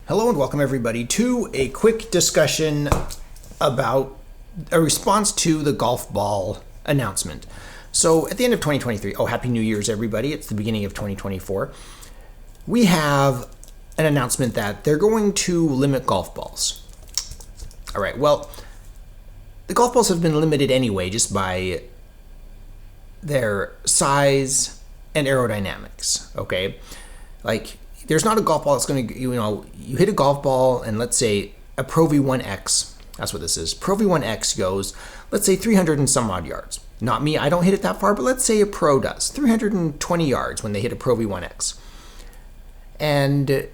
Hello and welcome everybody to a quick discussion about a response to the golf ball announcement. So at the end of 2023, Happy New Year's everybody, it's the beginning of 2024, we have an announcement that they're going to limit golf balls. All right, well, the golf balls have been limited anyway just by their size and aerodynamics, okay? Like, there's not a golf ball that's going to, you hit a golf ball and let's say a Pro V1X, that's what this is. Pro V1X goes, let's say 300 and some odd yards. Not me, I don't hit it that far, but let's say a pro does. 320 yards when they hit a Pro V1X. And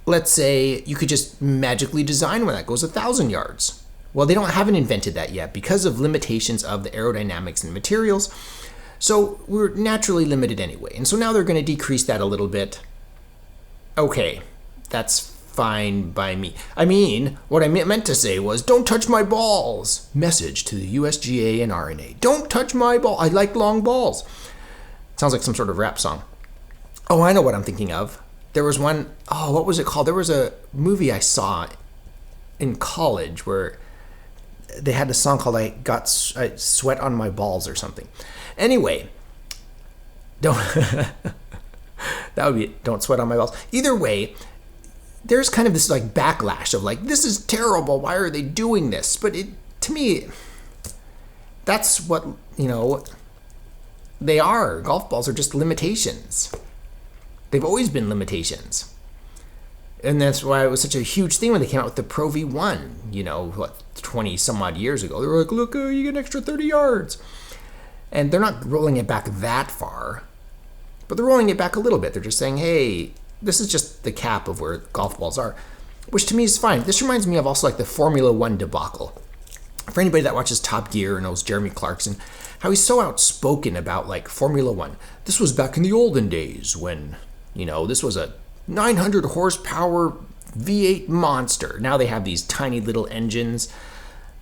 let's say you could just magically design one that goes 1,000 yards. Well, they haven't invented that yet because of limitations of the aerodynamics and materials. So we're naturally limited anyway. And so now they're going to decrease that a little bit. Okay, that's fine by me. I mean, what I meant to say was, don't touch my balls. Message to the USGA and RNA. Don't touch my ball. I like long balls. Sounds like some sort of rap song. Oh, I know what I'm thinking of. There was one, what was it called? There was a movie I saw in college where they had a song called I Sweat on My Balls or something. Anyway, that would be don't sweat on my balls. Either way, there's kind of this like backlash of like, this is terrible. Why are they doing this? But to me, that's what, they are. Golf balls are just limitations. They've always been limitations. And that's why it was such a huge thing when they came out with the Pro V1, 20 some odd years ago. They were like, look, you get an extra 30 yards. And they're not rolling it back that far, but they're rolling it back a little bit. They're just saying, hey, this is just the cap of where golf balls are, which to me is fine. This reminds me of also like the Formula One debacle. For anybody that watches Top Gear and knows Jeremy Clarkson, how he's so outspoken about like Formula One. This was back in the olden days when, this was a 900 horsepower V8 monster. Now they have these tiny little engines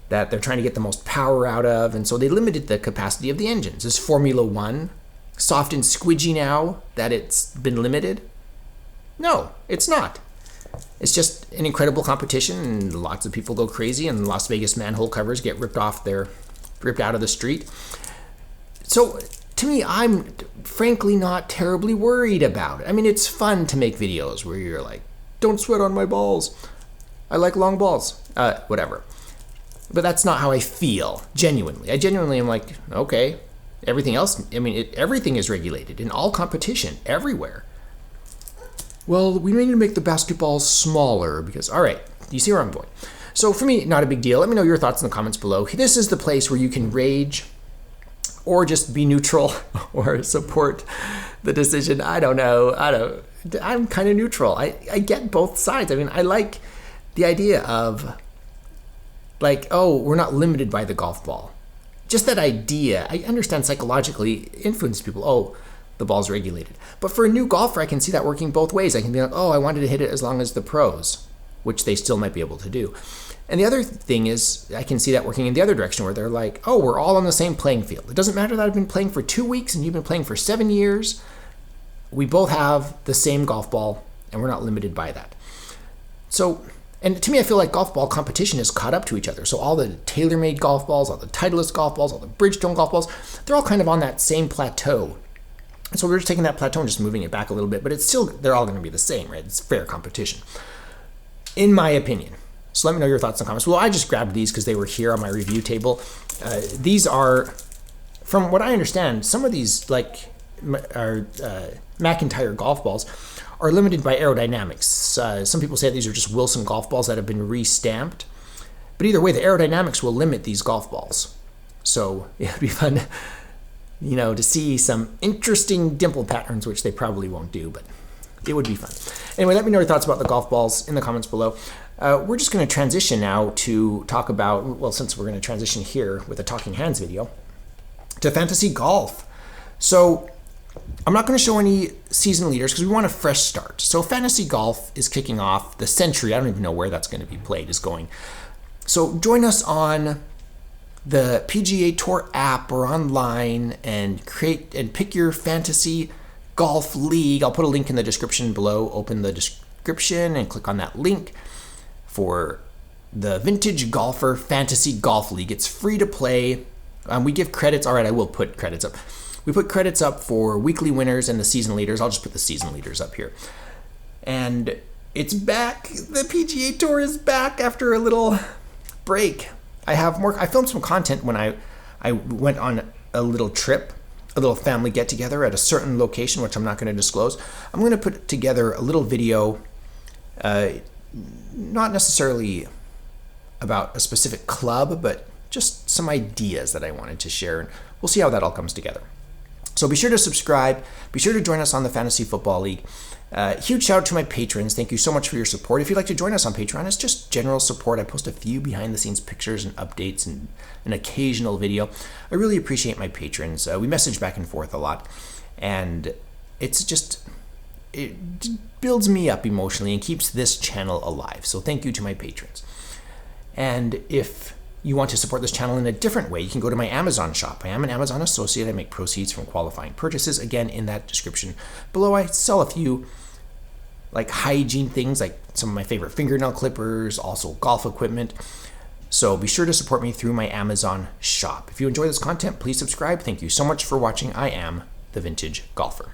that they're trying to get the most power out of, and so they limited the capacity of the engines. Is Formula One soft and squidgy now that it's been limited? No, it's not. It's just an incredible competition, and lots of people go crazy, and Las Vegas manhole covers get ripped out of the street. So to me, I'm frankly not terribly worried about it. I mean, it's fun to make videos where you're like, don't sweat on my balls. I like long balls. Whatever. But that's not how I feel, genuinely. I genuinely am like, okay, everything else, everything is regulated in all competition, everywhere. Well, we need to make the basketballs smaller because, all right, you see where I'm going. So for me, not a big deal. Let me know your thoughts in the comments below. This is the place where you can rage or just be neutral or support the decision. I don't know. I'm kind of neutral. I get both sides. I like the idea of like, we're not limited by the golf ball. Just that idea, I understand psychologically influences people. The ball's regulated. But for a new golfer, I can see that working both ways. I can be like, I wanted to hit it as long as the pros, which they still might be able to do. And the other thing is, I can see that working in the other direction where they're like, we're all on the same playing field. It doesn't matter that I've been playing for 2 weeks and you've been playing for 7 years. We both have the same golf ball and we're not limited by that. So, and to me, I feel like golf ball competition is caught up to each other. So all the tailor-made golf balls, all the Titleist golf balls, all the Bridgestone golf balls, they're all kind of on that same plateau. And so we're just taking that plateau and just moving it back a little bit, but they're all going to be the same, right? It's fair competition, in my opinion. So let me know your thoughts in the comments. Well, I just grabbed these because they were here on my review table. These are, from what I understand, some of these like are McIntyre golf balls are limited by aerodynamics. Some people say these are just Wilson golf balls that have been re-stamped. But either way, the aerodynamics will limit these golf balls. So it'd be fun, to see some interesting dimple patterns, which they probably won't do, but it would be fun. Anyway, let me know your thoughts about the golf balls in the comments below. We're just going to transition now to talk about, since we're going to transition here with a Talking Hands video, to fantasy golf. So I'm not going to show any season leaders because we want a fresh start. So fantasy golf is kicking off. The Century, I don't even know where that's going to be played, is going. So join us on the PGA Tour app or online and pick your fantasy golf league. I'll put a link in the description below. Open the description and click on that link for the Vintage Golfer Fantasy Golf League. It's free to play. We give credits. All right, I will put credits up. We put credits up for weekly winners and the season leaders. I'll just put the season leaders up here. And it's back. The PGA Tour is back after a little break. I filmed some content when I went on a little trip, a little family get-together at a certain location, which I'm not going to disclose. I'm going to put together a little video, not necessarily about a specific club, but just some ideas that I wanted to share. And we'll see how that all comes together. So be sure to subscribe. Be sure to join us on the Fantasy Football League. Huge shout out to my patrons. Thank you so much for your support. If you'd like to join us on Patreon, it's just general support. I post a few behind-the-scenes pictures and updates and an occasional video. I really appreciate my patrons. We message back and forth a lot, and it builds me up emotionally and keeps this channel alive. So thank you to my patrons. And if you want to support this channel in a different way, you can go to my Amazon shop. I am an Amazon associate. I make proceeds from qualifying purchases. Again, in that description below, I sell a few like hygiene things, like some of my favorite fingernail clippers, also golf equipment. So be sure to support me through my Amazon shop. If you enjoy this content, please subscribe. Thank you so much for watching. I am the Vintage Golfer.